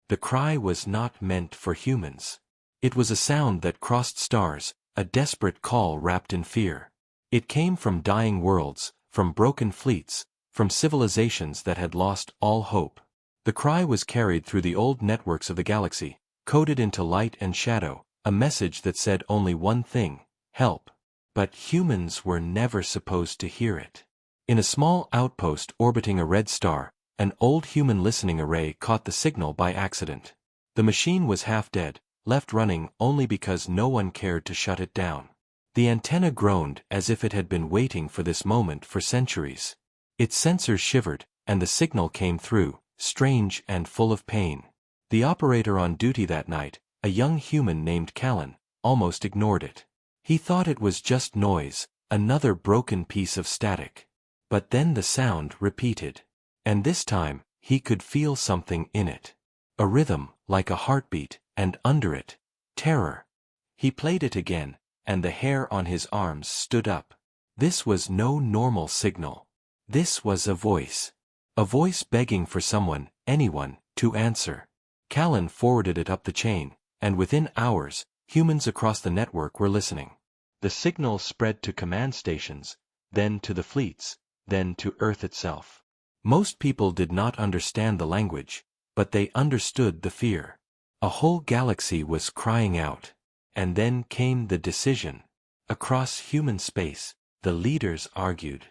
The cry was not meant for humans. It was a sound that crossed stars, a desperate call wrapped in fear. It came from dying worlds, from broken fleets, from civilizations that had lost all hope. The cry was carried through the old networks of the galaxy, coded into light and shadow, a message that said only one thing: help. But humans were never supposed to hear it. In a small outpost orbiting a red star, an old human listening array caught the signal by accident. The machine was half dead, left running only because no one cared to shut it down. The antenna groaned as if it had been waiting for this moment for centuries. Its sensors shivered, and the signal came through, strange and full of pain. The operator on duty that night, a young human named Callan, almost ignored it. He thought it was just noise, another broken piece of static. But then the sound repeated. And this time, he could feel something in it. A rhythm, like a heartbeat, and under it, terror. He played it again, and the hair on his arms stood up. This was no normal signal. This was a voice. A voice begging for someone, anyone, to answer. Callan forwarded it up the chain, and within hours, humans across the network were listening. The signal spread to command stations, then to the fleets, then to Earth itself. Most people did not understand the language, but they understood the fear. A whole galaxy was crying out. And then came the decision. Across human space, the leaders argued.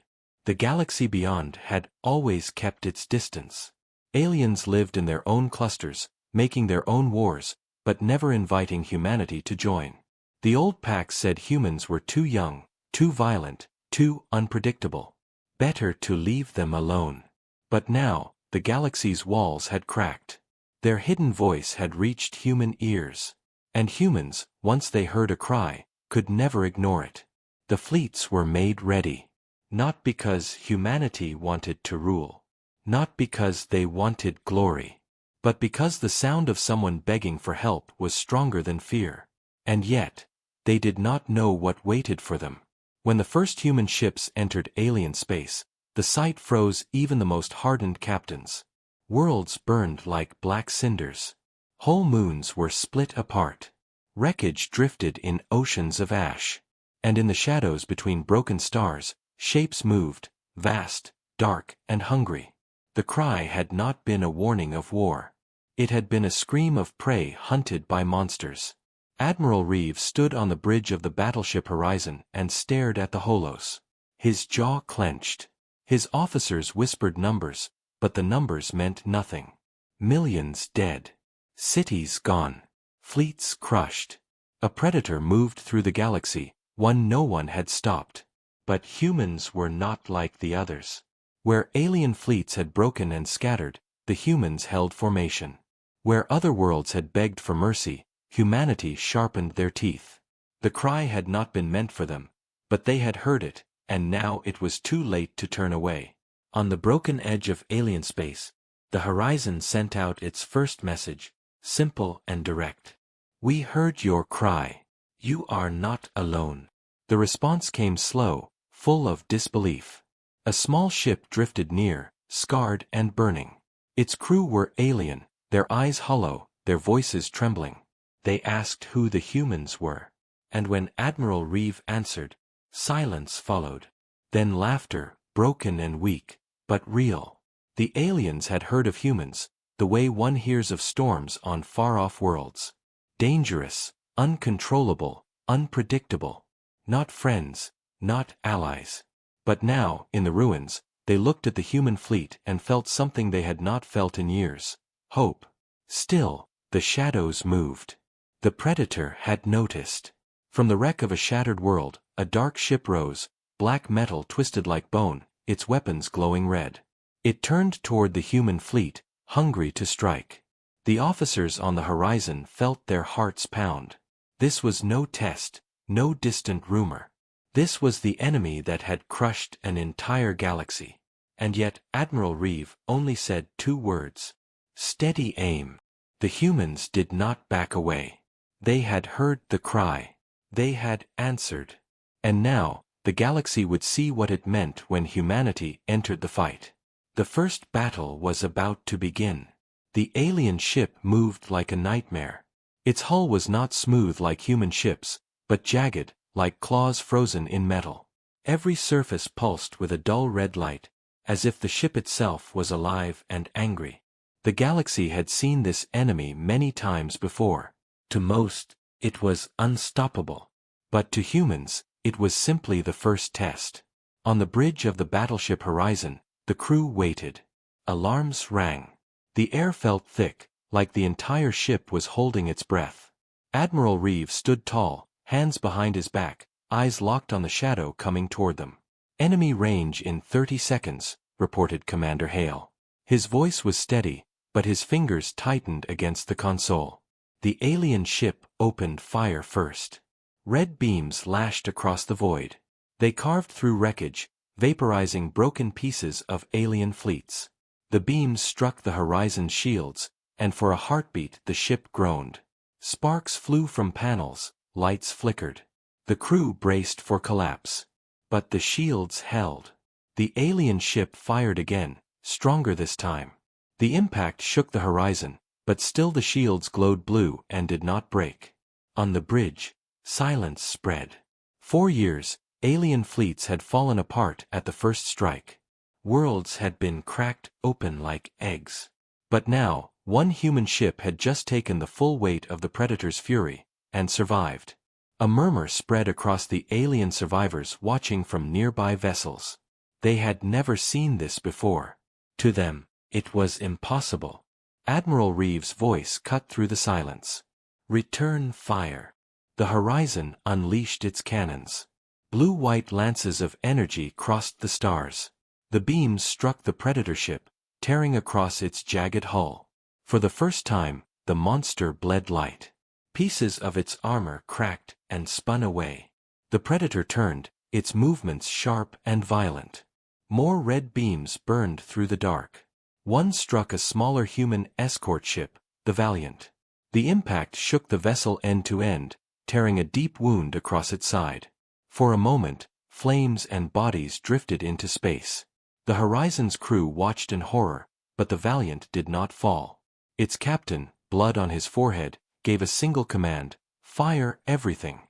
The galaxy beyond had always kept its distance. Aliens lived in their own clusters, making their own wars, but never inviting humanity to join. The old pack said humans were too young, too violent, too unpredictable. Better to leave them alone. But now, the galaxy's walls had cracked. Their hidden voice had reached human ears. And humans, once they heard a cry, could never ignore it. The fleets were made ready. Not because humanity wanted to rule. Not because they wanted glory. But because the sound of someone begging for help was stronger than fear. And yet, they did not know what waited for them. When the first human ships entered alien space, the sight froze even the most hardened captains. Worlds burned like black cinders. Whole moons were split apart. Wreckage drifted in oceans of ash. And in the shadows between broken stars, shapes moved, vast, dark, and hungry. The cry had not been a warning of war. It had been a scream of prey hunted by monsters. Admiral Reeve stood on the bridge of the battleship Horizon and stared at the holos. His jaw clenched. His officers whispered numbers, but the numbers meant nothing. Millions dead. Cities gone. Fleets crushed. A predator moved through the galaxy, one no one had stopped. But humans were not like the others. Where alien fleets had broken and scattered, the humans held formation. Where other worlds had begged for mercy, humanity sharpened their teeth. The cry had not been meant for them, but they had heard it, and now it was too late to turn away. On the broken edge of alien space, the Horizon sent out its first message, simple and direct. We heard your cry. You are not alone. The response came slow, full of disbelief. A small ship drifted near, scarred and burning. Its crew were alien, their eyes hollow, their voices trembling. They asked who the humans were. And when Admiral Reeve answered, silence followed. Then laughter, broken and weak, but real. The aliens had heard of humans, the way one hears of storms on far-off worlds. Dangerous, uncontrollable, unpredictable. Not friends, not allies. But now, in the ruins, they looked at the human fleet and felt something they had not felt in years. Hope. Still, the shadows moved. The Predator had noticed. From the wreck of a shattered world, a dark ship rose, black metal twisted like bone, its weapons glowing red. It turned toward the human fleet, hungry to strike. The officers on the horizon felt their hearts pound. This was no test, no distant rumor. This was the enemy that had crushed an entire galaxy. And yet Admiral Reeve only said 2 words. Steady aim. The humans did not back away. They had heard the cry. They had answered. And now, the galaxy would see what it meant when humanity entered the fight. The first battle was about to begin. The alien ship moved like a nightmare. Its hull was not smooth like human ships, but jagged, like claws frozen in metal. Every surface pulsed with a dull red light, as if the ship itself was alive and angry. The galaxy had seen this enemy many times before. To most, it was unstoppable. But to humans, it was simply the first test. On the bridge of the battleship Horizon, the crew waited. Alarms rang. The air felt thick, like the entire ship was holding its breath. Admiral Reeves stood tall, hands behind his back, eyes locked on the shadow coming toward them. "Enemy range in 30 seconds, reported Commander Hale. His voice was steady, but his fingers tightened against the console. The alien ship opened fire first. Red beams lashed across the void. They carved through wreckage, vaporizing broken pieces of alien fleets. The beams struck the Horizon's shields, and for a heartbeat the ship groaned. Sparks flew from panels, lights flickered. The crew braced for collapse. But the shields held. The alien ship fired again, stronger this time. The impact shook the Horizon, but still the shields glowed blue and did not break. On the bridge, silence spread. 4 years, alien fleets had fallen apart at the first strike. Worlds had been cracked open like eggs. But now, one human ship had just taken the full weight of the Predator's fury, and survived. A murmur spread across the alien survivors watching from nearby vessels. They had never seen this before. To them, it was impossible. Admiral Reeves' voice cut through the silence. "Return fire." The Horizon unleashed its cannons. Blue-white lances of energy crossed the stars. The beams struck the Predator ship, tearing across its jagged hull. For the first time, the monster bled light. Pieces of its armor cracked and spun away. The Predator turned, its movements sharp and violent. More red beams burned through the dark. One struck a smaller human escort ship, the Valiant. The impact shook the vessel end to end, tearing a deep wound across its side. For a moment, flames and bodies drifted into space. The Horizon's crew watched in horror, but the Valiant did not fall. Its captain, blood on his forehead, gave a single command: "Fire everything."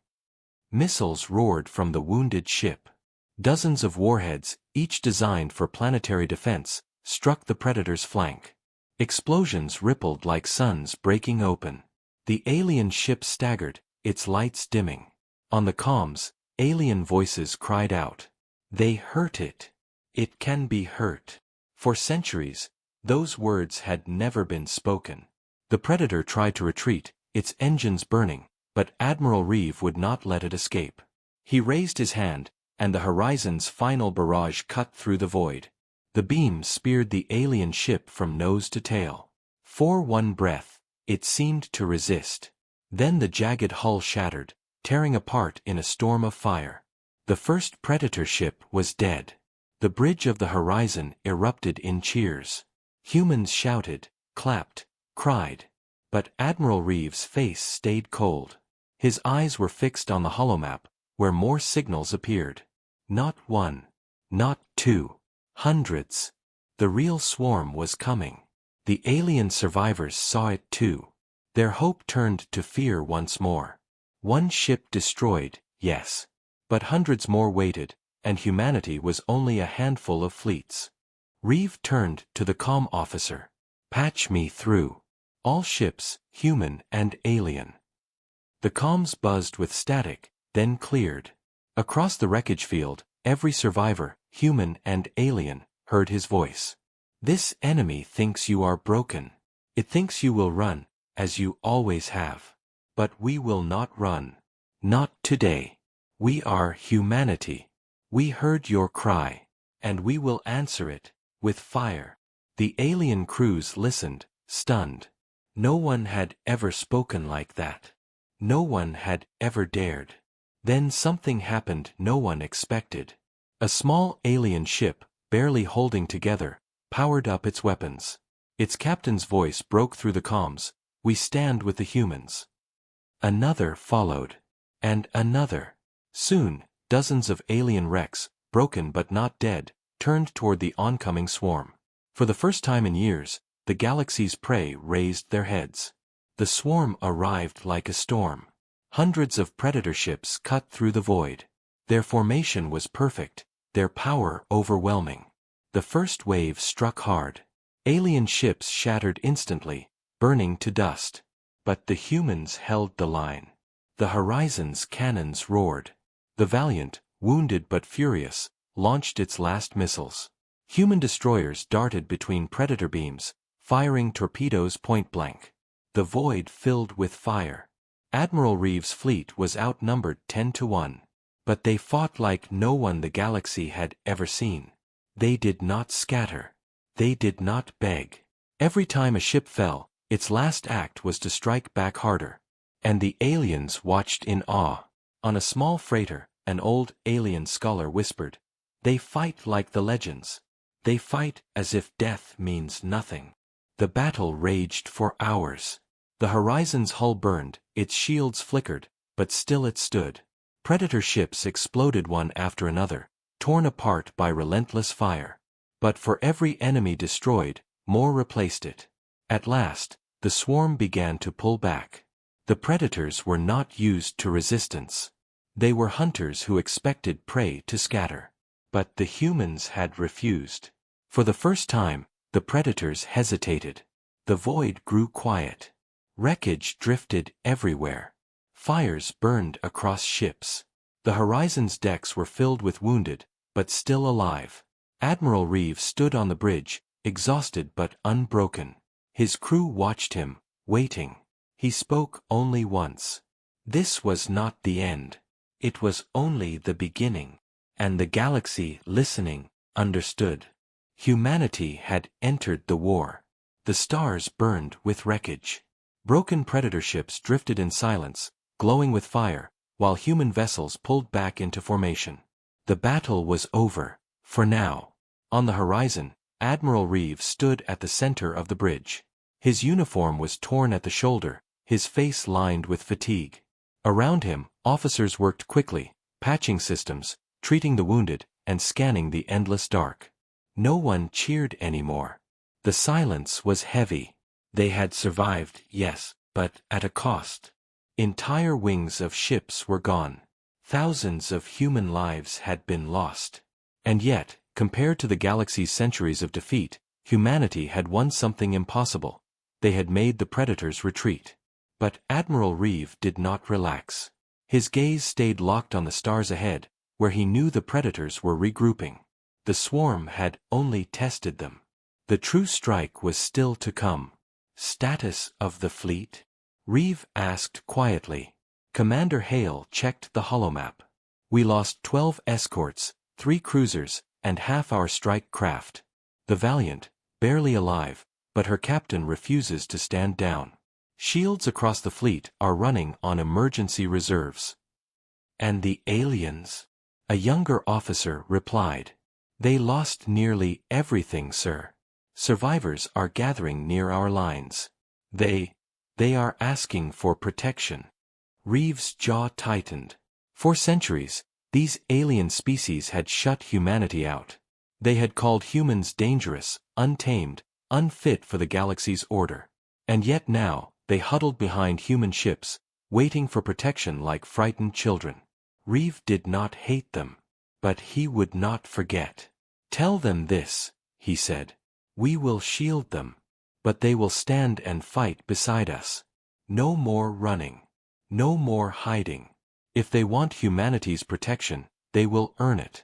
Missiles roared from the wounded ship. Dozens of warheads, each designed for planetary defense, struck the Predator's flank. Explosions rippled like suns breaking open. The alien ship staggered, its lights dimming. On the comms, alien voices cried out. "They hurt it. It can be hurt." For centuries, those words had never been spoken. The Predator tried to retreat, its engines burning, but Admiral Reeve would not let it escape. He raised his hand, and the Horizon's final barrage cut through the void. The beam speared the alien ship from nose to tail. For one breath, it seemed to resist. Then the jagged hull shattered, tearing apart in a storm of fire. The first Predator ship was dead. The bridge of the Horizon erupted in cheers. Humans shouted, clapped, cried. But Admiral Reeves' face stayed cold. His eyes were fixed on the holomap, where more signals appeared. Not one. Not two. Hundreds. The real swarm was coming. The alien survivors saw it too. Their hope turned to fear once more. One ship destroyed, yes. But hundreds more waited, and humanity was only a handful of fleets. Reeve turned to the comm officer. "Patch me through. All ships, human and alien." The comms buzzed with static, then cleared. Across the wreckage field, every survivor, human and alien, heard his voice. "This enemy thinks you are broken. It thinks you will run, as you always have. But we will not run. Not today. We are humanity. We heard your cry, and we will answer it, with fire." The alien crews listened, stunned. No one had ever spoken like that. No one had ever dared. Then something happened no one expected. A small alien ship, barely holding together, powered up its weapons. Its captain's voice broke through the comms. "We stand with the humans." Another followed. And another. Soon, dozens of alien wrecks, broken but not dead, turned toward the oncoming swarm. For the first time in years, the galaxy's prey raised their heads. The swarm arrived like a storm. Hundreds of predator ships cut through the void. Their formation was perfect, their power overwhelming. The first wave struck hard. Alien ships shattered instantly, burning to dust. But the humans held the line. The Horizon's cannons roared. The Valiant, wounded but furious, launched its last missiles. Human destroyers darted between predator beams, firing torpedoes point-blank. The void filled with fire. Admiral Reeves' fleet was outnumbered 10-1. But they fought like no one the galaxy had ever seen. They did not scatter. They did not beg. Every time a ship fell, its last act was to strike back harder. And the aliens watched in awe. On a small freighter, an old alien scholar whispered, "They fight like the legends. They fight as if death means nothing." The battle raged for hours. The Horizon's hull burned, its shields flickered, but still it stood. Predator ships exploded one after another, torn apart by relentless fire. But for every enemy destroyed, more replaced it. At last, the swarm began to pull back. The predators were not used to resistance. They were hunters who expected prey to scatter. But the humans had refused. For the first time, the predators hesitated. The void grew quiet. Wreckage drifted everywhere. Fires burned across ships. The Horizon's decks were filled with wounded, but still alive. Admiral Reeves stood on the bridge, exhausted but unbroken. His crew watched him, waiting. He spoke only once. This was not the end. It was only the beginning. And the galaxy, listening, understood. Humanity had entered the war. The stars burned with wreckage. Broken predator ships drifted in silence, glowing with fire, while human vessels pulled back into formation. The battle was over, for now. On the horizon, Admiral Reeves stood at the center of the bridge. His uniform was torn at the shoulder, his face lined with fatigue. Around him, officers worked quickly, patching systems, treating the wounded, and scanning the endless dark. No one cheered anymore. The silence was heavy. They had survived, yes, but at a cost. Entire wings of ships were gone. Thousands of human lives had been lost. And yet, compared to the galaxy's centuries of defeat, humanity had won something impossible. They had made the predators retreat. But Admiral Reeve did not relax. His gaze stayed locked on the stars ahead, where he knew the predators were regrouping. The swarm had only tested them. The true strike was still to come. Status of the fleet? Reeve asked quietly. Commander Hale checked the holomap. We lost 12 escorts, 3 cruisers, and half our strike craft. The Valiant, barely alive, but her captain refuses to stand down. Shields across the fleet are running on emergency reserves. And the aliens? A younger officer replied. They lost nearly everything, sir. Survivors are gathering near our lines. They are asking for protection. Reeves' jaw tightened. For centuries, these alien species had shut humanity out. They had called humans dangerous, untamed, unfit for the galaxy's order. And yet now, they huddled behind human ships, waiting for protection like frightened children. Reeve did not hate them. But he would not forget. Tell them this, he said. We will shield them. But they will stand and fight beside us. No more running. No more hiding. If they want humanity's protection, they will earn it.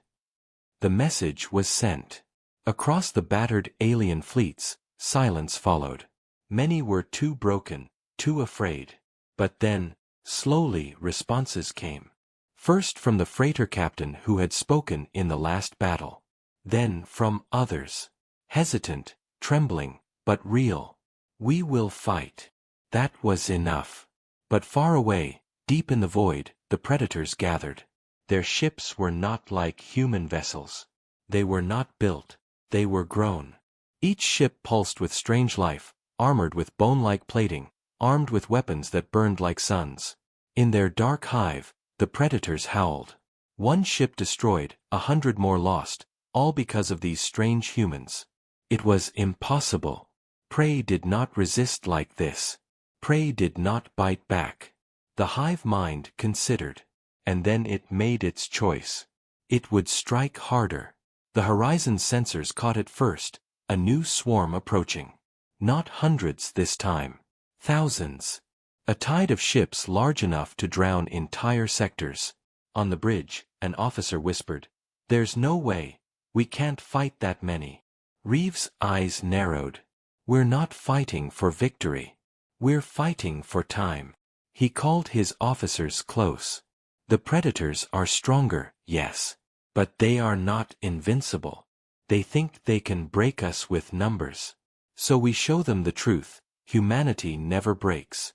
The message was sent. Across the battered alien fleets, silence followed. Many were too broken, too afraid. But then, slowly responses came. First from the freighter captain who had spoken in the last battle. Then from others. Hesitant, trembling, but real. We will fight. That was enough. But far away, deep in the void, the predators gathered. Their ships were not like human vessels. They were not built. They were grown. Each ship pulsed with strange life, armored with bone-like plating, armed with weapons that burned like suns. In their dark hive, the predators howled. One ship destroyed, 100 more lost, all because of these strange humans. It was impossible. Prey did not resist like this. Prey did not bite back. The hive mind considered. And then it made its choice. It would strike harder. The horizon sensors caught it first, a new swarm approaching. Not hundreds this time. Thousands. A tide of ships large enough to drown entire sectors. On the bridge, an officer whispered, "There's no way. We can't fight that many." Reeves' eyes narrowed. "We're not fighting for victory. We're fighting for time." He called his officers close. "The predators are stronger, yes. But they are not invincible. They think they can break us with numbers. So we show them the truth. Humanity never breaks."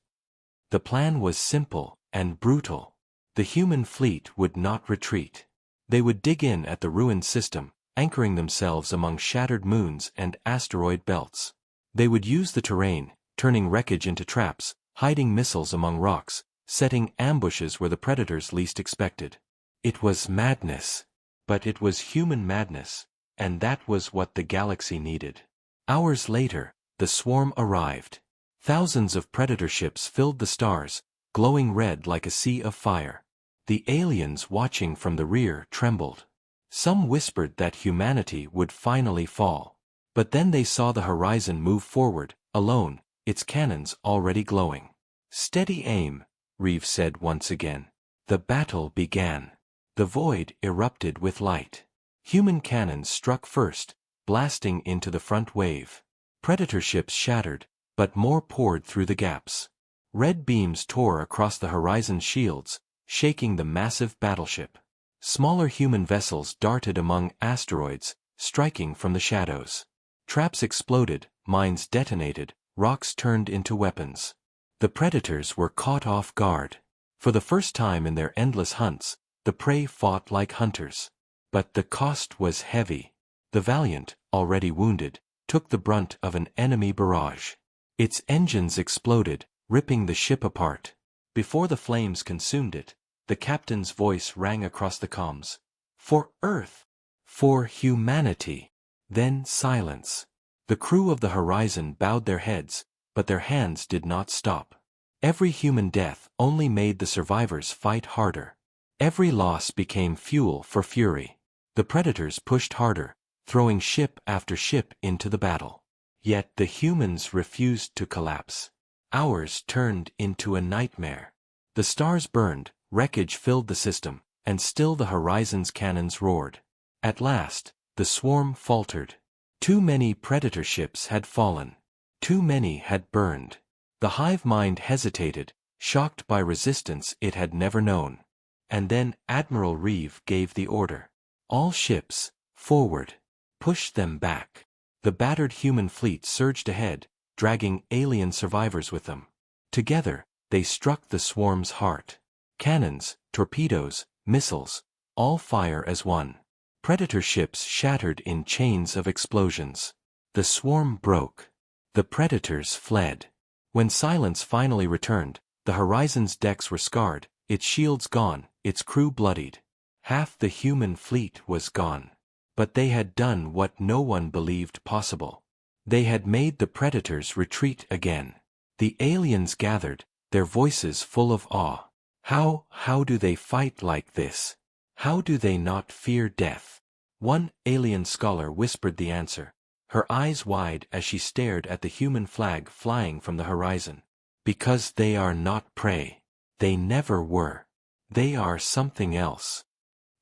The plan was simple and brutal. The human fleet would not retreat. They would dig in at the ruined system, anchoring themselves among shattered moons and asteroid belts. They would use the terrain, turning wreckage into traps, hiding missiles among rocks, setting ambushes where the predators least expected. It was madness. But it was human madness, and that was what the galaxy needed. Hours later, the swarm arrived. Thousands of predator ships filled the stars, glowing red like a sea of fire. The aliens watching from the rear trembled. Some whispered that humanity would finally fall. But then they saw the horizon move forward, alone, its cannons already glowing. "Steady aim," Reeves said once again. The battle began. The void erupted with light. Human cannons struck first, blasting into the front wave. Predator ships shattered, but more poured through the gaps. Red beams tore across the horizon's shields, shaking the massive battleship. Smaller human vessels darted among asteroids, striking from the shadows. Traps exploded, mines detonated, rocks turned into weapons. The predators were caught off guard. For the first time in their endless hunts, the prey fought like hunters. But the cost was heavy. The Valiant, already wounded, took the brunt of an enemy barrage. Its engines exploded, ripping the ship apart. Before the flames consumed it, the captain's voice rang across the comms. "For Earth! For humanity!" Then silence. The crew of the Horizon bowed their heads, but their hands did not stop. Every human death only made the survivors fight harder. Every loss became fuel for fury. The predators pushed harder, throwing ship after ship into the battle. Yet the humans refused to collapse. Hours turned into a nightmare. The stars burned, wreckage filled the system, and still the horizon's cannons roared. At last, the swarm faltered. Too many predator ships had fallen. Too many had burned. The hive mind hesitated, shocked by resistance it had never known. And then Admiral Reeve gave the order. "All ships, forward. Push them back." The battered human fleet surged ahead, dragging alien survivors with them. Together, they struck the swarm's heart. Cannons, torpedoes, missiles, all fire as one. Predator ships shattered in chains of explosions. The swarm broke. The predators fled. When silence finally returned, the Horizon's decks were scarred, its shields gone, its crew bloodied. Half the human fleet was gone. But they had done what no one believed possible. They had made the predators retreat again. The aliens gathered, their voices full of awe. How do they fight like this? How do they not fear death? One alien scholar whispered the answer, her eyes wide as she stared at the human flag flying from the horizon. "Because they are not prey. They never were. They are something else."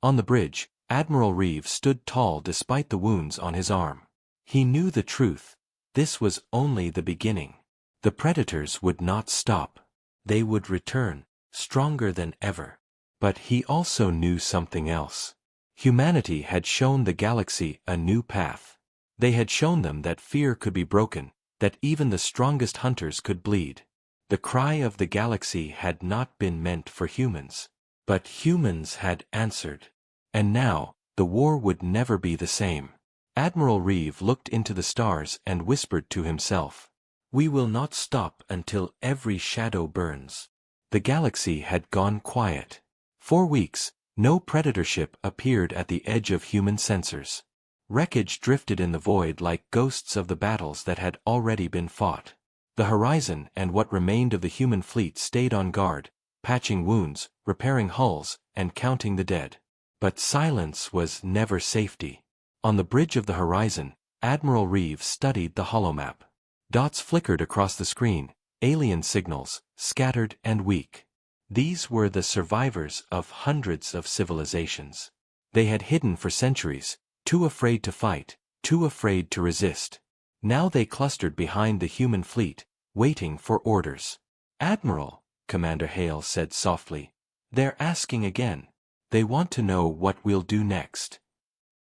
On the bridge, Admiral Reeve stood tall despite the wounds on his arm. He knew the truth. This was only the beginning. The predators would not stop. They would return, stronger than ever. But he also knew something else. Humanity had shown the galaxy a new path. They had shown them that fear could be broken, that even the strongest hunters could bleed. The cry of the galaxy had not been meant for humans. But humans had answered. And now, the war would never be the same. Admiral Reeve looked into the stars and whispered to himself, "We will not stop until every shadow burns." The galaxy had gone quiet. For weeks, no predator ship appeared at the edge of human sensors. Wreckage drifted in the void like ghosts of the battles that had already been fought. The horizon and what remained of the human fleet stayed on guard, patching wounds, repairing hulls, and counting the dead. But silence was never safety. On the bridge of the horizon, Admiral Reeve studied the holomap. Dots flickered across the screen, alien signals, scattered and weak. These were the survivors of hundreds of civilizations. They had hidden for centuries, too afraid to fight, too afraid to resist. Now they clustered behind the human fleet, waiting for orders. "Admiral," Commander Hale said softly, "they're asking again. They want to know what we'll do next."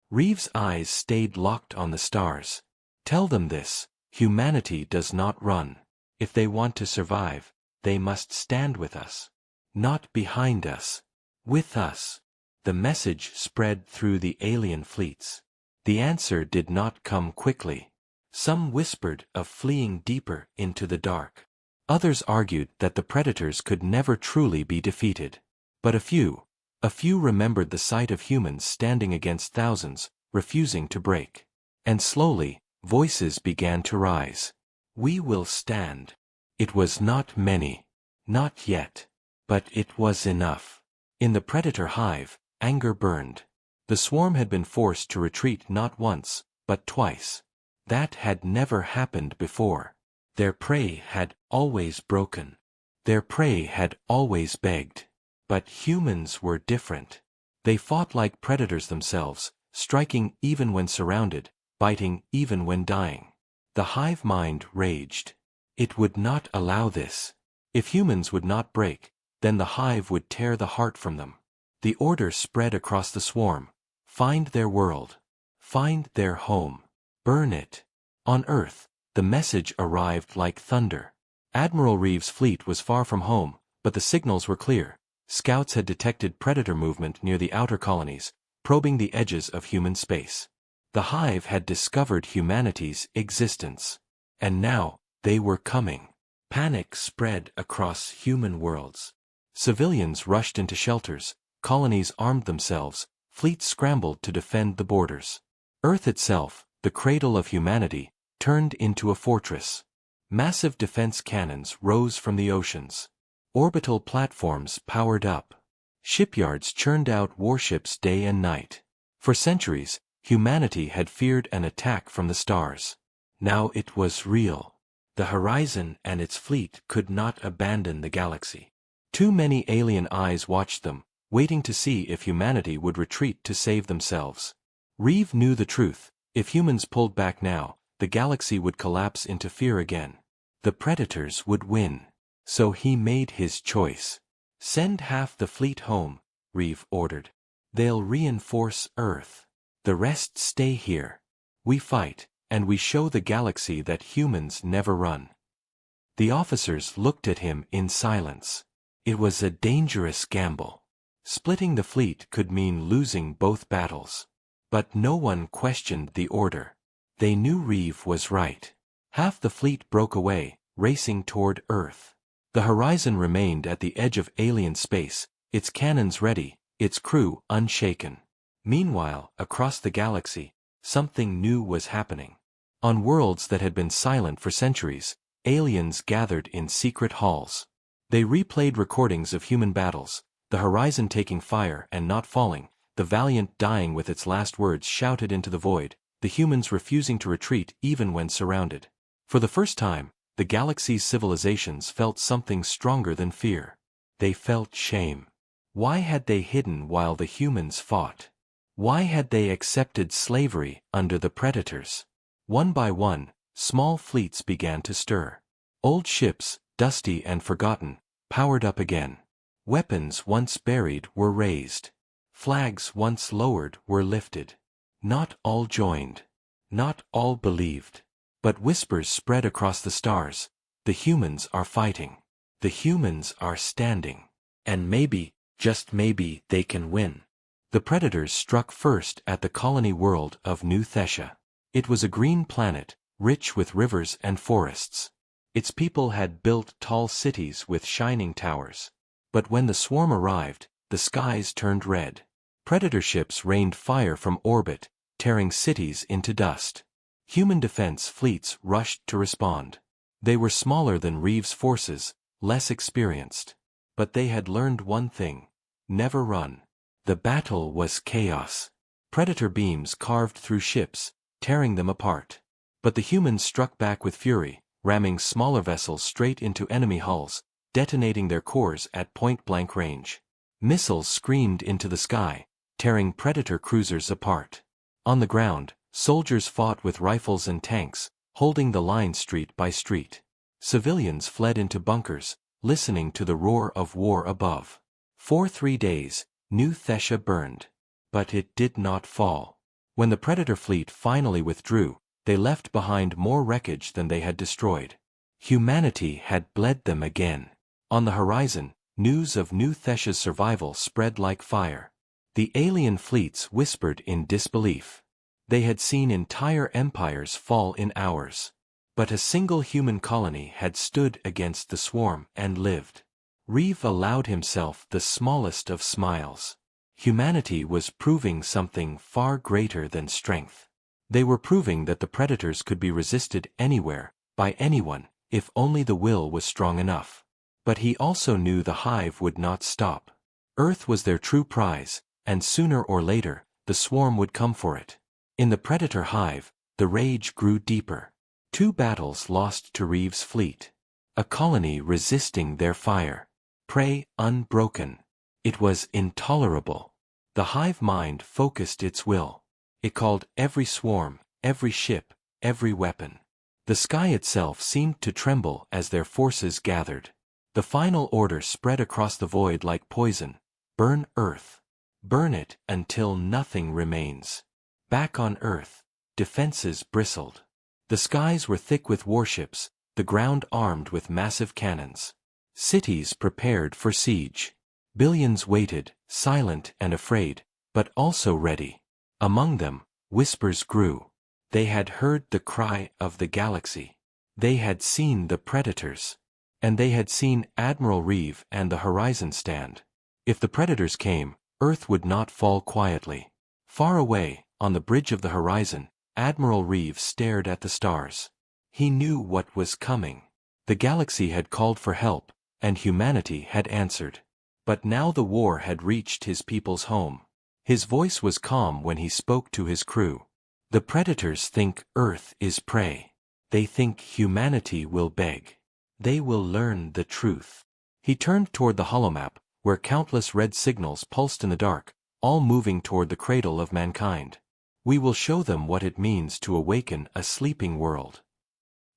Reeve's eyes stayed locked on the stars. "Tell them this, humanity does not run. If they want to survive, they must stand with us. Not behind us. With us." The message spread through the alien fleets. The answer did not come quickly. Some whispered of fleeing deeper into the dark. Others argued that the predators could never truly be defeated. But a few remembered the sight of humans standing against thousands, refusing to break. And slowly, voices began to rise. "We will stand." It was not many. Not yet. But it was enough. In the predator hive, anger burned. The swarm had been forced to retreat not once, but twice. That had never happened before. Their prey had always broken. Their prey had always begged. But humans were different. They fought like predators themselves, striking even when surrounded, biting even when dying. The hive mind raged. It would not allow this. If humans would not break, then the hive would tear the heart from them. The order spread across the swarm. Find their world. Find their home. Burn it. On Earth, the message arrived like thunder. Admiral Reeve's fleet was far from home, but the signals were clear. Scouts had detected predator movement near the outer colonies, probing the edges of human space. The hive had discovered humanity's existence. And now, they were coming. Panic spread across human worlds. Civilians rushed into shelters, colonies armed themselves, fleets scrambled to defend the borders. Earth itself, the cradle of humanity, turned into a fortress. Massive defense cannons rose from the oceans. Orbital platforms powered up. Shipyards churned out warships day and night. For centuries, humanity had feared an attack from the stars. Now it was real. The horizon and its fleet could not abandon the galaxy. Too many alien eyes watched them, waiting to see if humanity would retreat to save themselves. Reeve knew the truth. If humans pulled back now, the galaxy would collapse into fear again. The predators would win. So he made his choice. "Send half the fleet home," Reeve ordered. "They'll reinforce Earth. The rest stay here. We fight, and we show the galaxy that humans never run." The officers looked at him in silence. It was a dangerous gamble. Splitting the fleet could mean losing both battles. But no one questioned the order. They knew Reeve was right. Half the fleet broke away, racing toward Earth. The horizon remained at the edge of alien space, its cannons ready, its crew unshaken. Meanwhile, across the galaxy, something new was happening. On worlds that had been silent for centuries, aliens gathered in secret halls. They replayed recordings of human battles, the horizon taking fire and not falling, the Valiant dying with its last words shouted into the void, the humans refusing to retreat even when surrounded. For the first time, the galaxy's civilizations felt something stronger than fear. They felt shame. Why had they hidden while the humans fought? Why had they accepted slavery under the predators? One by one, small fleets began to stir. Old ships, dusty and forgotten, powered up again. Weapons once buried were raised. Flags once lowered were lifted. Not all joined. Not all believed. But whispers spread across the stars. The humans are fighting. The humans are standing. And maybe, just maybe, they can win. The predators struck first at the colony world of New Thessia. It was a green planet, rich with rivers and forests. Its people had built tall cities with shining towers. But when the swarm arrived, the skies turned red. Predator ships rained fire from orbit, tearing cities into dust. Human defense fleets rushed to respond. They were smaller than Reeves' forces, less experienced. But they had learned one thing: never run. The battle was chaos. Predator beams carved through ships, tearing them apart. But the humans struck back with fury, ramming smaller vessels straight into enemy hulls, detonating their cores at point-blank range. Missiles screamed into the sky, tearing Predator cruisers apart. On the ground, soldiers fought with rifles and tanks, holding the line street by street. Civilians fled into bunkers, listening to the roar of war above. For 3 days, New Thesha burned. But it did not fall. When the Predator fleet finally withdrew, they left behind more wreckage than they had destroyed. Humanity had bled them again. On the horizon, news of New Thesha's survival spread like fire. The alien fleets whispered in disbelief. They had seen entire empires fall in hours. But a single human colony had stood against the swarm and lived. Reeve allowed himself the smallest of smiles. Humanity was proving something far greater than strength. They were proving that the Predators could be resisted anywhere, by anyone, if only the will was strong enough. But he also knew the hive would not stop. Earth was their true prize, and sooner or later, the swarm would come for it. In the Predator hive, the rage grew deeper. 2 battles lost to Reeves' fleet. A colony resisting their fire. Prey unbroken. It was intolerable. The hive mind focused its will. It called every swarm, every ship, every weapon. The sky itself seemed to tremble as their forces gathered. The final order spread across the void like poison. Burn Earth. Burn it until nothing remains. Back on Earth, defenses bristled. The skies were thick with warships, the ground armed with massive cannons. Cities prepared for siege. Billions waited, silent and afraid, but also ready. Among them, whispers grew. They had heard the cry of the galaxy. They had seen the Predators. And they had seen Admiral Reeve and the Horizon stand. If the Predators came, Earth would not fall quietly. Far away, on the bridge of the horizon, Admiral Reeve stared at the stars. He knew what was coming. The galaxy had called for help, and humanity had answered. But now the war had reached his people's home. His voice was calm when he spoke to his crew. The Predators think Earth is prey. They think humanity will beg. They will learn the truth. He turned toward the holomap, where countless red signals pulsed in the dark, all moving toward the cradle of mankind. We will show them what it means to awaken a sleeping world.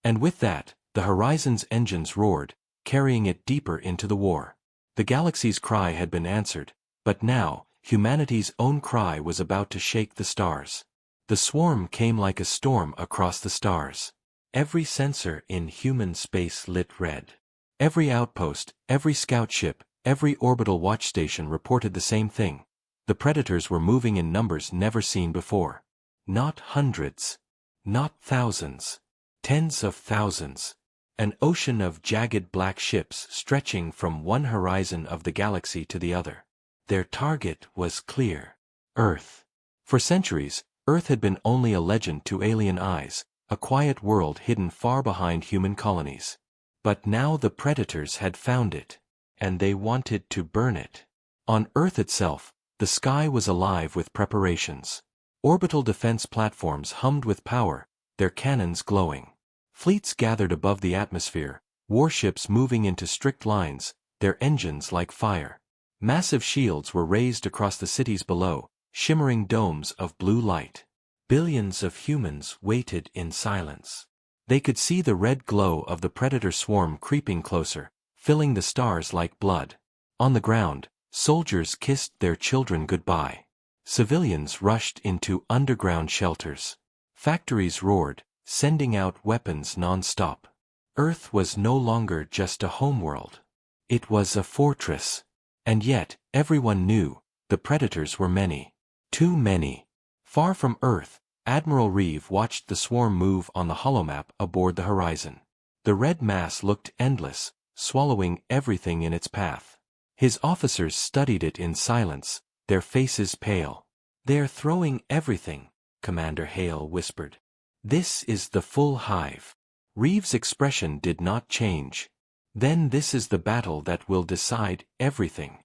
And with that, the Horizon's engines roared, carrying it deeper into the war. The galaxy's cry had been answered, but now, humanity's own cry was about to shake the stars. The swarm came like a storm across the stars. Every sensor in human space lit red. Every outpost, every scout ship, every orbital watch station reported the same thing. The Predators were moving in numbers never seen before. Not hundreds. Not thousands. Tens of thousands. An ocean of jagged black ships stretching from one horizon of the galaxy to the other. Their target was clear. Earth. For centuries, Earth had been only a legend to alien eyes, a quiet world hidden far behind human colonies. But now the Predators had found it, and they wanted to burn it. On Earth itself, the sky was alive with preparations. Orbital defense platforms hummed with power, their cannons glowing. Fleets gathered above the atmosphere, warships moving into strict lines, their engines like fire. Massive shields were raised across the cities below, shimmering domes of blue light. Billions of humans waited in silence. They could see the red glow of the Predator swarm creeping closer, filling the stars like blood. On the ground, soldiers kissed their children goodbye. Civilians rushed into underground shelters. Factories roared, sending out weapons non-stop. Earth was no longer just a homeworld. It was a fortress. And yet, everyone knew, the Predators were many. Too many. Far from Earth, Admiral Reeve watched the swarm move on the holomap aboard the horizon. The red mass looked endless, swallowing everything in its path. His officers studied it in silence, their faces pale. "They are throwing everything," Commander Hale whispered. "This is the full hive." Reeves' expression did not change. "Then this is the battle that will decide everything."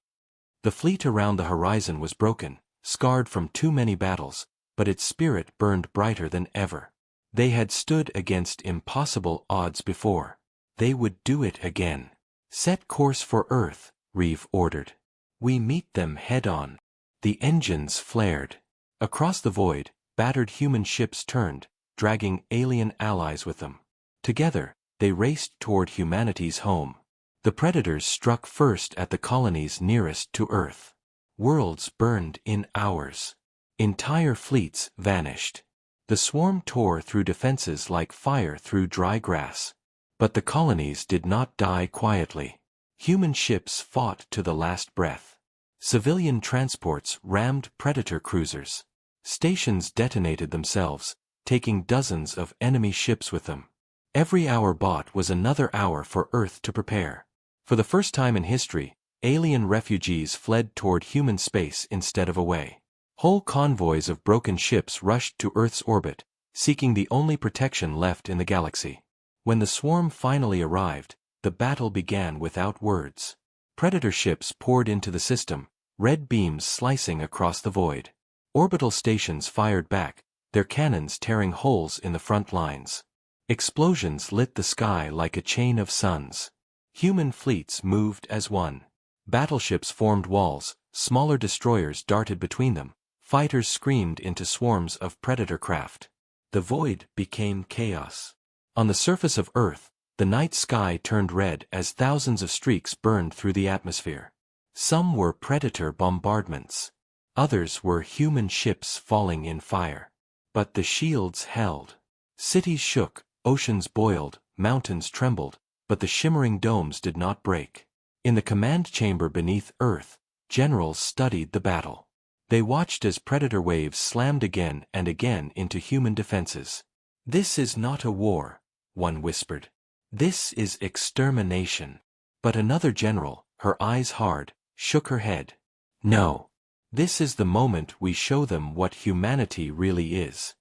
The fleet around the horizon was broken, scarred from too many battles, but its spirit burned brighter than ever. They had stood against impossible odds before. They would do it again. "Set course for Earth," Reeve ordered. "We meet them head-on." The engines flared. Across the void, battered human ships turned, dragging alien allies with them. Together, they raced toward humanity's home. The predators struck first at the colonies nearest to Earth. Worlds burned in hours. Entire fleets vanished. The swarm tore through defenses like fire through dry grass. But the colonies did not die quietly. Human ships fought to the last breath. Civilian transports rammed predator cruisers. Stations detonated themselves, taking dozens of enemy ships with them. Every hour bought was another hour for Earth to prepare. For the first time in history, alien refugees fled toward human space instead of away. Whole convoys of broken ships rushed to Earth's orbit, seeking the only protection left in the galaxy. When the swarm finally arrived, the battle began without words. Predator ships poured into the system, red beams slicing across the void. Orbital stations fired back, their cannons tearing holes in the front lines. Explosions lit the sky like a chain of suns. Human fleets moved as one. Battleships formed walls, smaller destroyers darted between them, fighters screamed into swarms of predator craft. The void became chaos. On the surface of Earth, the night sky turned red as thousands of streaks burned through the atmosphere. Some were predator bombardments. Others were human ships falling in fire. But the shields held. Cities shook, oceans boiled, mountains trembled, but the shimmering domes did not break. In the command chamber beneath Earth, generals studied the battle. They watched as predator waves slammed again and again into human defenses. "This is not a war," one whispered. "This is extermination." But another general, her eyes hard, shook her head. "No. This is the moment we show them what humanity really is."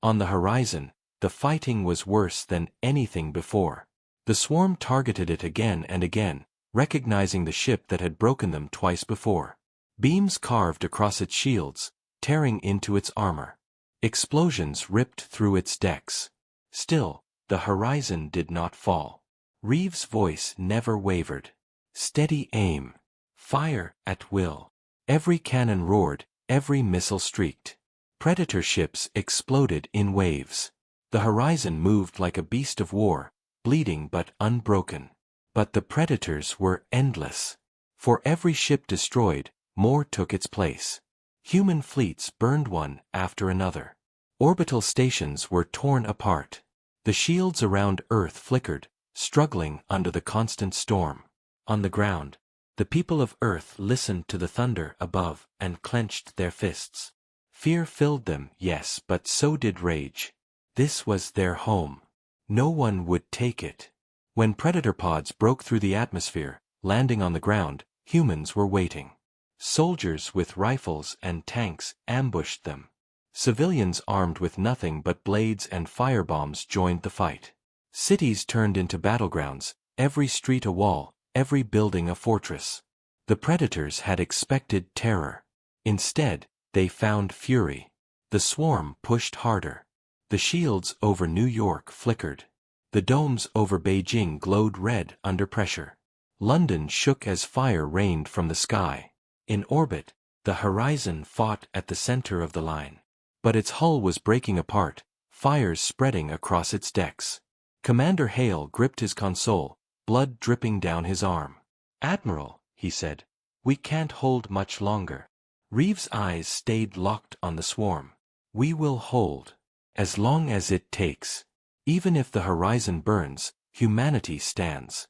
On the horizon, the fighting was worse than anything before. The swarm targeted it again and again, recognizing the ship that had broken them twice before. Beams carved across its shields, tearing into its armor. Explosions ripped through its decks. Still, the horizon did not fall. Reeves' voice never wavered. "Steady aim. Fire at will." Every cannon roared, every missile streaked. Predator ships exploded in waves. The horizon moved like a beast of war, bleeding but unbroken. But the predators were endless. For every ship destroyed, more took its place. Human fleets burned one after another. Orbital stations were torn apart. The shields around Earth flickered, struggling under the constant storm. On the ground, the people of Earth listened to the thunder above and clenched their fists. Fear filled them, yes, but so did rage. This was their home. No one would take it. When predator pods broke through the atmosphere, landing on the ground, humans were waiting. Soldiers with rifles and tanks ambushed them. Civilians armed with nothing but blades and firebombs joined the fight. Cities turned into battlegrounds, every street a wall, every building a fortress. The predators had expected terror. Instead, they found fury. The swarm pushed harder. The shields over New York flickered. The domes over Beijing glowed red under pressure. London shook as fire rained from the sky. In orbit, the horizon fought at the center of the line. But its hull was breaking apart, fires spreading across its decks. Commander Hale gripped his console, blood dripping down his arm. "Admiral," he said, "we can't hold much longer." Reeves' eyes stayed locked on the swarm. "We will hold. As long as it takes. Even if the horizon burns, humanity stands."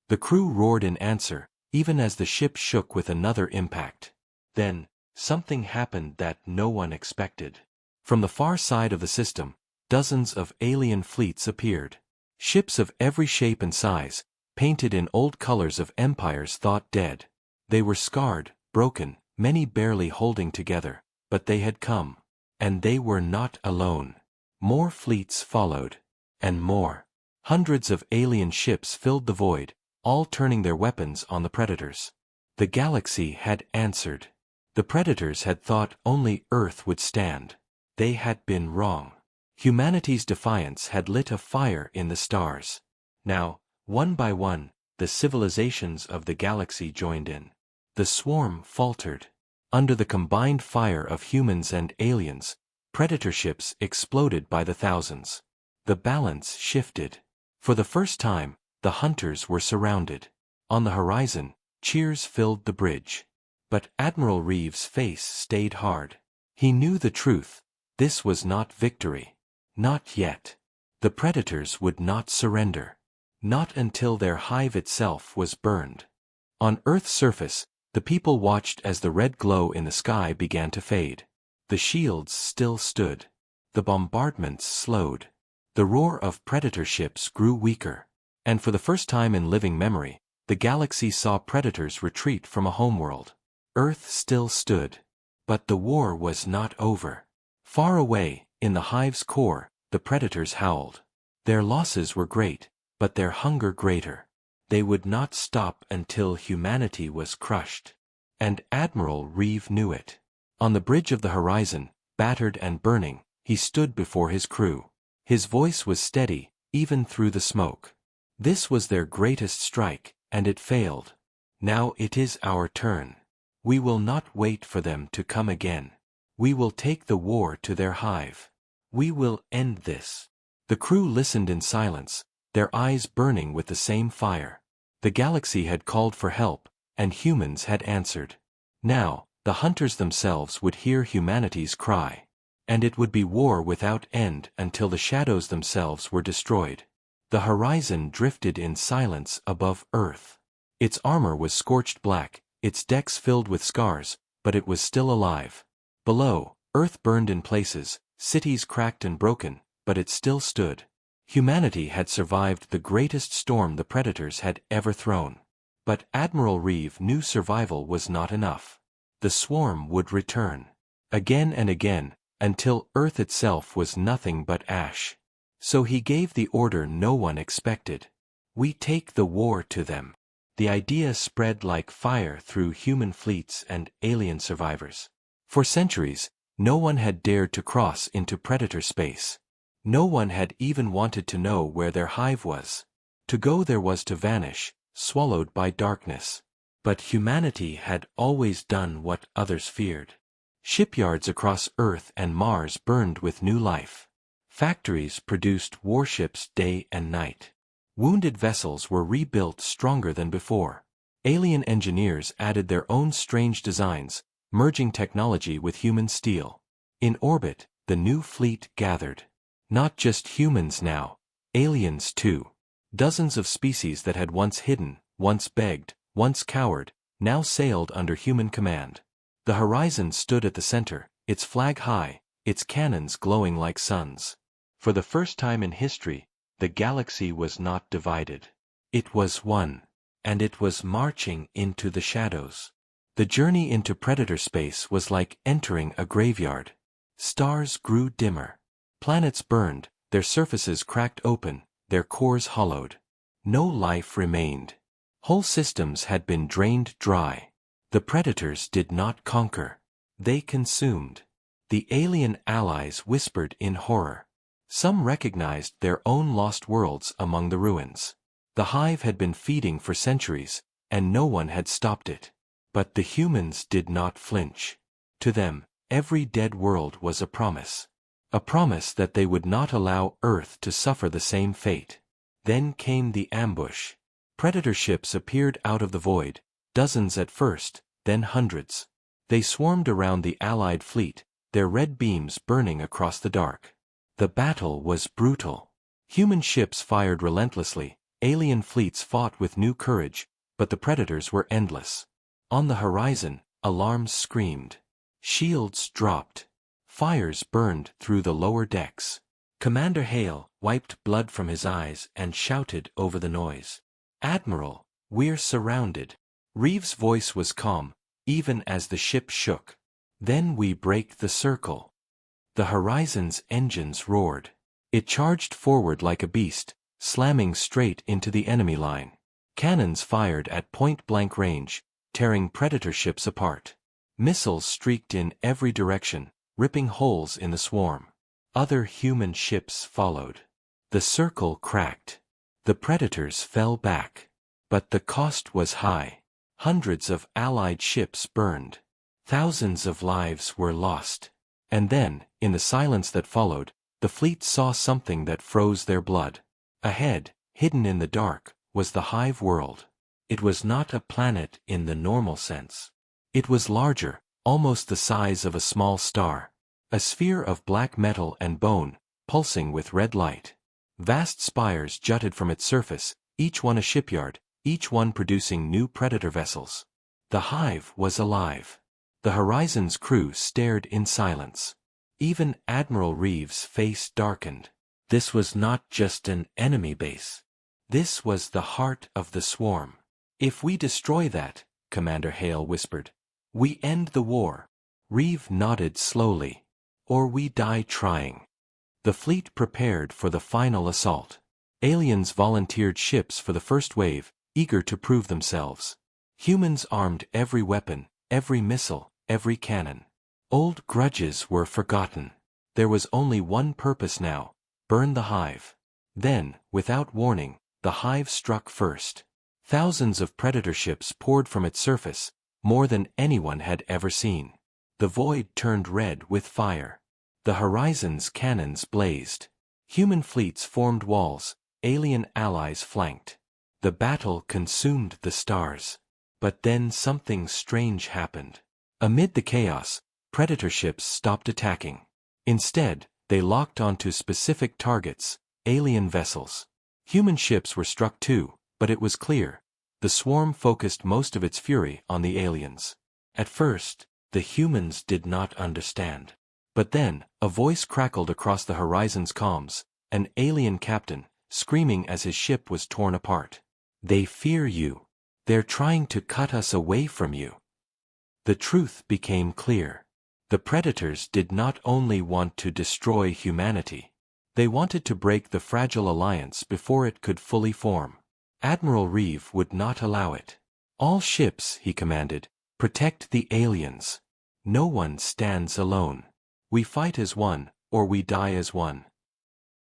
The crew roared in answer, even as the ship shook with another impact. Then, something happened that no one expected. From the far side of the system, dozens of alien fleets appeared. Ships of every shape and size, painted in old colors of empires thought dead. They were scarred, broken, many barely holding together, but they had come. And they were not alone. More fleets followed. And more. Hundreds of alien ships filled the void, all turning their weapons on the predators. The galaxy had answered. The predators had thought only Earth would stand. They had been wrong. Humanity's defiance had lit a fire in the stars. Now, one by one, the civilizations of the galaxy joined in. The swarm faltered. Under the combined fire of humans and aliens, predator ships exploded by the thousands. The balance shifted. For the first time, the hunters were surrounded. On the horizon, cheers filled the bridge. But Admiral Reeves' face stayed hard. He knew the truth. This was not victory. Not yet. The predators would not surrender. Not until their hive itself was burned. On Earth's surface, the people watched as the red glow in the sky began to fade. The shields still stood. The bombardments slowed. The roar of predator ships grew weaker. And for the first time in living memory, the galaxy saw predators retreat from a homeworld. Earth still stood. But the war was not over. Far away, in the hive's core, the predators howled. Their losses were great, but their hunger greater. They would not stop until humanity was crushed. And Admiral Reeve knew it. On the bridge of the horizon, battered and burning, he stood before his crew. His voice was steady, even through the smoke. This was their greatest strike, and it failed. Now it is our turn. We will not wait for them to come again. We will take the war to their hive. We will end this. The crew listened in silence, their eyes burning with the same fire. The galaxy had called for help, and humans had answered. Now, the hunters themselves would hear humanity's cry. And it would be war without end until the shadows themselves were destroyed. The horizon drifted in silence above Earth. Its armor was scorched black, its decks filled with scars, but it was still alive. Below, Earth burned in places, cities cracked and broken, but it still stood. Humanity had survived the greatest storm the predators had ever thrown. But Admiral Reeve knew survival was not enough. The swarm would return. Again and again, until Earth itself was nothing but ash. So he gave the order no one expected. We take the war to them. The idea spread like fire through human fleets and alien survivors. For centuries, no one had dared to cross into predator space. No one had even wanted to know where their hive was. To go there was to vanish, swallowed by darkness. But humanity had always done what others feared. Shipyards across Earth and Mars burned with new life. Factories produced warships day and night. Wounded vessels were rebuilt stronger than before. Alien engineers added their own strange designs, merging technology with human steel. In orbit, the new fleet gathered. Not just humans now, aliens too. Dozens of species that had once hidden, once begged, once cowered, now sailed under human command. The horizon stood at the center, its flag high, its cannons glowing like suns. For the first time in history, the galaxy was not divided. It was one. And it was marching into the shadows. The journey into predator space was like entering a graveyard. Stars grew dimmer. Planets burned, their surfaces cracked open, their cores hollowed. No life remained. Whole systems had been drained dry. The predators did not conquer. They consumed. The alien allies whispered in horror. Some recognized their own lost worlds among the ruins. The hive had been feeding for centuries, and no one had stopped it. But the humans did not flinch. To them, every dead world was a promise. A promise that they would not allow Earth to suffer the same fate. Then came the ambush. Predator ships appeared out of the void, dozens at first, then hundreds. They swarmed around the Allied fleet, their red beams burning across the dark. The battle was brutal. Human ships fired relentlessly, alien fleets fought with new courage, but the predators were endless. On the horizon, alarms screamed. Shields dropped. Fires burned through the lower decks. Commander Hale wiped blood from his eyes and shouted over the noise. "Admiral, we're surrounded." Reeves' voice was calm, even as the ship shook. "Then we break the circle. The Horizon's engines roared. It charged forward like a beast, slamming straight into the enemy line. Cannons fired at point-blank range, tearing Predator ships apart. Missiles streaked in every direction, ripping holes in the swarm. Other human ships followed. The circle cracked. The Predators fell back. But the cost was high. Hundreds of Allied ships burned. Thousands of lives were lost. And then, in the silence that followed, the fleet saw something that froze their blood. Ahead, hidden in the dark, was the Hive world. It was not a planet in the normal sense. It was larger, almost the size of a small star. A sphere of black metal and bone, pulsing with red light. Vast spires jutted from its surface, each one a shipyard, each one producing new Predator vessels. The Hive was alive. The Horizon's crew stared in silence. Even Admiral Reeves' face darkened. This was not just an enemy base. This was the heart of the swarm. "If we destroy that," Commander Hale whispered, "we end the war." Reeve nodded slowly. "Or we die trying." The fleet prepared for the final assault. Aliens volunteered ships for the first wave, eager to prove themselves. Humans armed every weapon, every missile, every cannon. Old grudges were forgotten. There was only one purpose now: burn the Hive. Then, without warning, the Hive struck first. Thousands of Predator ships poured from its surface, more than anyone had ever seen. The void turned red with fire. The Horizon's cannons blazed. Human fleets formed walls, alien allies flanked. The battle consumed the stars. But then something strange happened. Amid the chaos, Predator ships stopped attacking. Instead, they locked onto specific targets, alien vessels. Human ships were struck too, but it was clear. The swarm focused most of its fury on the aliens. At first, the humans did not understand. But then, a voice crackled across the Horizon's comms, an alien captain, screaming as his ship was torn apart. "They fear you. They're trying to cut us away from you." The truth became clear. The Predators did not only want to destroy humanity. They wanted to break the fragile alliance before it could fully form. Admiral Reeve would not allow it. "All ships," he commanded, "protect the aliens. No one stands alone. We fight as one, or we die as one."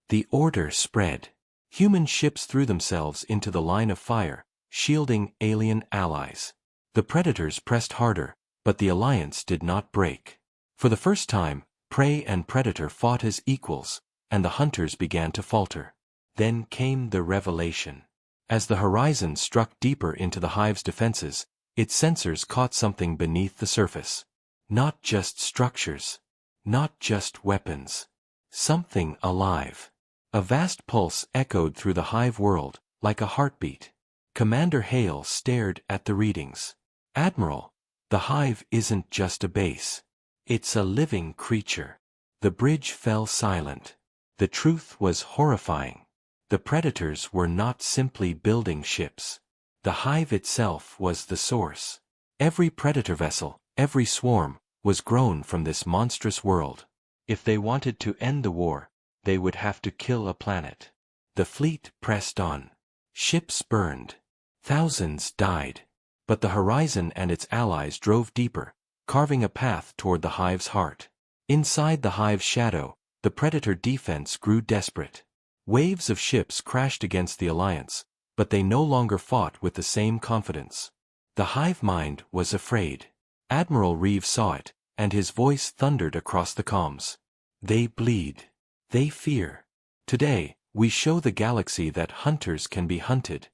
The order spread. Human ships threw themselves into the line of fire, shielding alien allies. The Predators pressed harder, but the alliance did not break. For the first time, prey and predator fought as equals, and the hunters began to falter. Then came the revelation. As the Horizon struck deeper into the Hive's defenses, its sensors caught something beneath the surface. Not just structures. Not just weapons. Something alive. A vast pulse echoed through the Hive world, like a heartbeat. Commander Hale stared at the readings. "Admiral, the Hive isn't just a base. It's a living creature." The bridge fell silent. The truth was horrifying. The Predators were not simply building ships. The Hive itself was the source. Every Predator vessel, every swarm, was grown from this monstrous world. If they wanted to end the war, they would have to kill a planet. The fleet pressed on. Ships burned. Thousands died. But the Horizon and its allies drove deeper, carving a path toward the Hive's heart. Inside the Hive's shadow, the Predator defense grew desperate. Waves of ships crashed against the alliance, but they no longer fought with the same confidence. The Hive mind was afraid. Admiral Reeve saw it, and his voice thundered across the comms. "They bleed. They fear. Today, we show the galaxy that hunters can be hunted."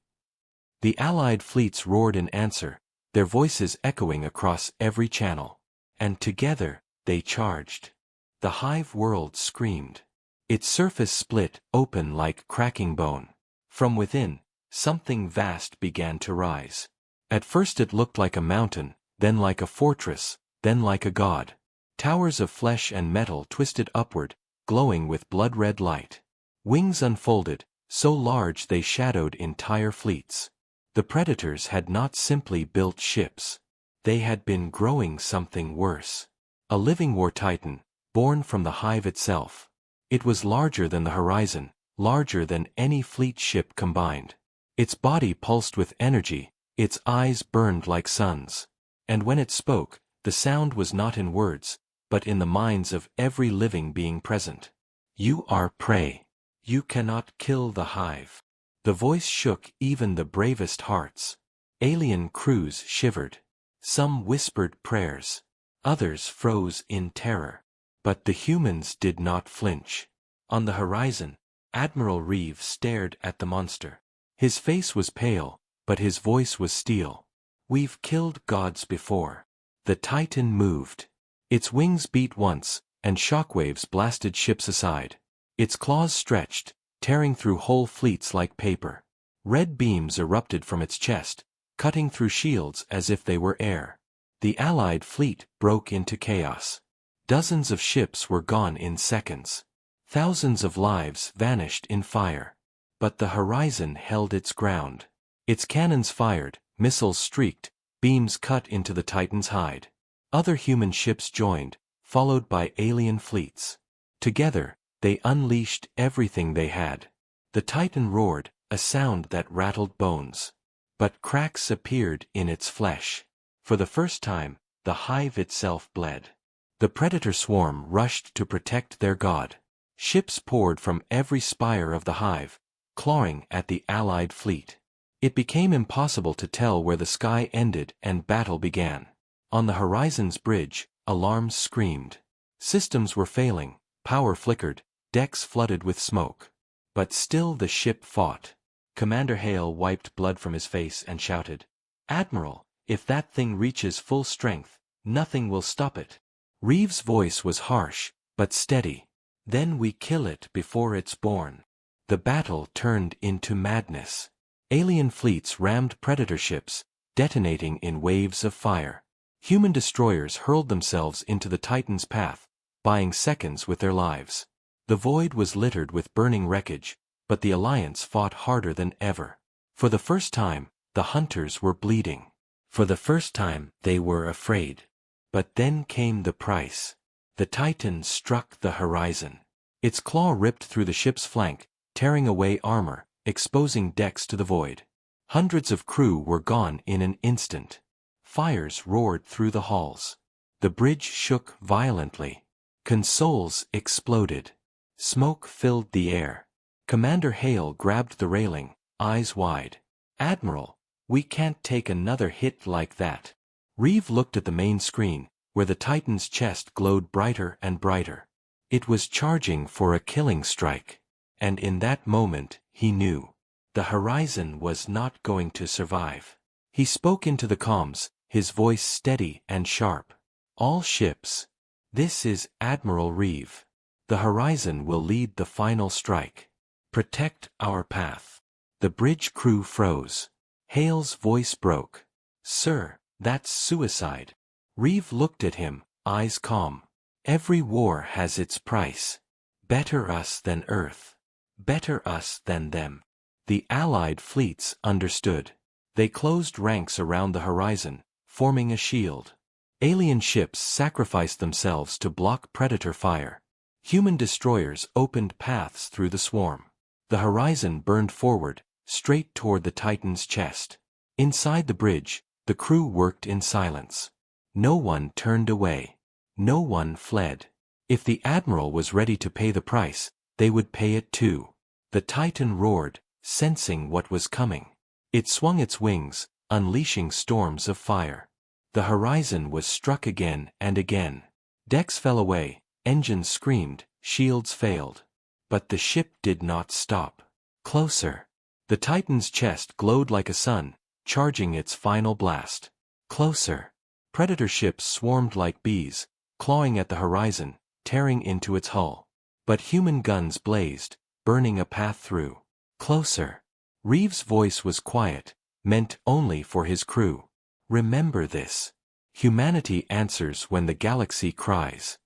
The Allied fleets roared in answer, their voices echoing across every channel. And together, they charged. The Hive world screamed. Its surface split open like cracking bone. From within, something vast began to rise. At first it looked like a mountain, then like a fortress, then like a god. Towers of flesh and metal twisted upward, glowing with blood-red light. Wings unfolded, so large they shadowed entire fleets. The Predators had not simply built ships. They had been growing something worse. A living war titan, born from the hive itself. It was larger than the horizon, larger than any fleet ship combined. Its body pulsed with energy, its eyes burned like suns. And when it spoke, the sound was not in words, but in the minds of every living being present. You are prey. You cannot kill the hive. The voice shook even the bravest hearts. Alien crews shivered. Some whispered prayers. Others froze in terror. But the humans did not flinch. On the horizon, Admiral Reeve stared at the monster. His face was pale, but his voice was steel. We've killed gods before. The Titan moved. Its wings beat once, and shockwaves blasted ships aside. Its claws stretched, tearing through whole fleets like paper. Red beams erupted from its chest, cutting through shields as if they were air. The Allied fleet broke into chaos. Dozens of ships were gone in seconds. Thousands of lives vanished in fire. But the horizon held its ground. Its cannons fired, missiles streaked, beams cut into the Titan's hide. Other human ships joined, followed by alien fleets. Together, they unleashed everything they had. The Titan roared, a sound that rattled bones. But cracks appeared in its flesh. For the first time, the hive itself bled. The predator swarm rushed to protect their god. Ships poured from every spire of the hive, clawing at the Allied fleet. It became impossible to tell where the sky ended and battle began. On the horizon's bridge, alarms screamed. Systems were failing, power flickered, decks flooded with smoke. But still the ship fought. Commander Hale wiped blood from his face and shouted, "Admiral, if that thing reaches full strength, nothing will stop it." Reeves' voice was harsh, but steady. "Then we kill it before it's born." The battle turned into madness. Alien fleets rammed predator ships, detonating in waves of fire. Human destroyers hurled themselves into the Titan's path, buying seconds with their lives. The void was littered with burning wreckage, but the Alliance fought harder than ever. For the first time, the hunters were bleeding. For the first time, they were afraid. But then came the price. The Titan struck the horizon. Its claw ripped through the ship's flank, tearing away armor, exposing decks to the void. Hundreds of crew were gone in an instant. Fires roared through the halls. The bridge shook violently. Consoles exploded. Smoke filled the air. Commander Hale grabbed the railing, eyes wide. "Admiral, we can't take another hit like that." Reeve looked at the main screen, where the Titan's chest glowed brighter and brighter. It was charging for a killing strike. And in that moment, he knew. The horizon was not going to survive. He spoke into the comms, his voice steady and sharp. "All ships. This is Admiral Reeve. The horizon will lead the final strike. Protect our path." The bridge crew froze. Hale's voice broke. "Sir, that's suicide." Reeve looked at him, eyes calm. "Every war has its price. Better us than Earth. Better us than them." The Allied fleets understood. They closed ranks around the horizon, forming a shield. Alien ships sacrificed themselves to block predator fire. Human destroyers opened paths through the swarm. The horizon burned forward, straight toward the Titan's chest. Inside the bridge, the crew worked in silence. No one turned away. No one fled. If the Admiral was ready to pay the price, they would pay it too. The Titan roared, sensing what was coming. It swung its wings, unleashing storms of fire. The horizon was struck again and again. Decks fell away, engines screamed, shields failed. But the ship did not stop. Closer. The Titan's chest glowed like a sun, charging its final blast. Closer. Predator ships swarmed like bees, clawing at the horizon, tearing into its hull. But human guns blazed, burning a path through. Closer. Reeves' voice was quiet, meant only for his crew. "Remember this. Humanity answers when the galaxy cries."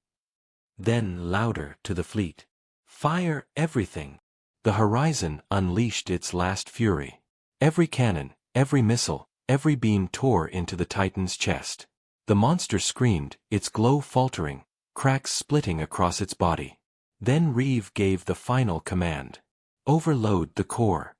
Then louder to the fleet. "Fire everything." The horizon unleashed its last fury. Every cannon, every missile, every beam tore into the Titan's chest. The monster screamed, its glow faltering, cracks splitting across its body. Then Reeve gave the final command. Overload the core.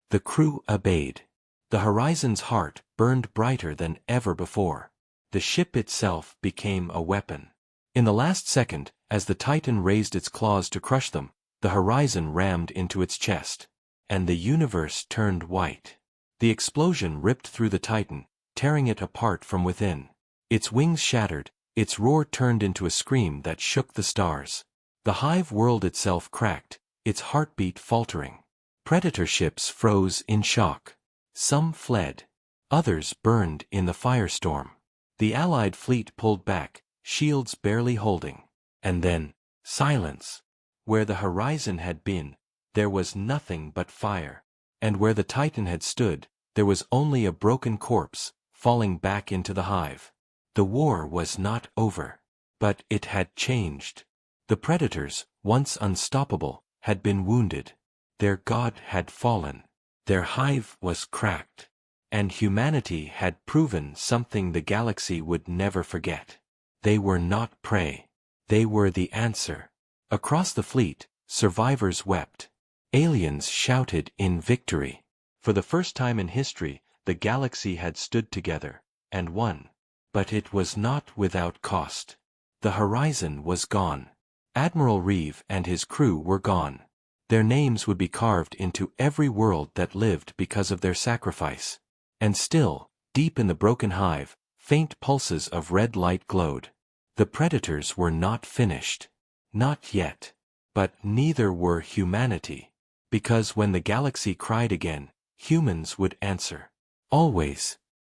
The crew obeyed. The Horizon's heart burned brighter than ever before. The ship itself became a weapon. In the last second, as the Titan raised its claws to crush them, the Horizon rammed into its chest. And the universe turned white. The explosion ripped through the Titan, tearing it apart from within. Its wings shattered, its roar turned into a scream that shook the stars. The hive world itself cracked, its heartbeat faltering. Predator ships froze in shock. Some fled. Others burned in the firestorm. The Allied fleet pulled back, shields barely holding. And then, silence. Where the Horizon had been, there was nothing but fire. And where the Titan had stood, there was only a broken corpse, falling back into the hive. The war was not over. But it had changed. The Predators, once unstoppable, had been wounded. Their god had fallen. Their hive was cracked. And humanity had proven something the galaxy would never forget. They were not prey. They were the answer. Across the fleet, survivors wept. Aliens shouted in victory. For the first time in history, the galaxy had stood together, and won. But it was not without cost. The Horizon was gone. Admiral Reeve and his crew were gone. Their names would be carved into every world that lived because of their sacrifice. And still, deep in the broken hive, faint pulses of red light glowed. The Predators were not finished. Not yet. But neither were humanity. Because when the galaxy cried again, humans would answer. Always.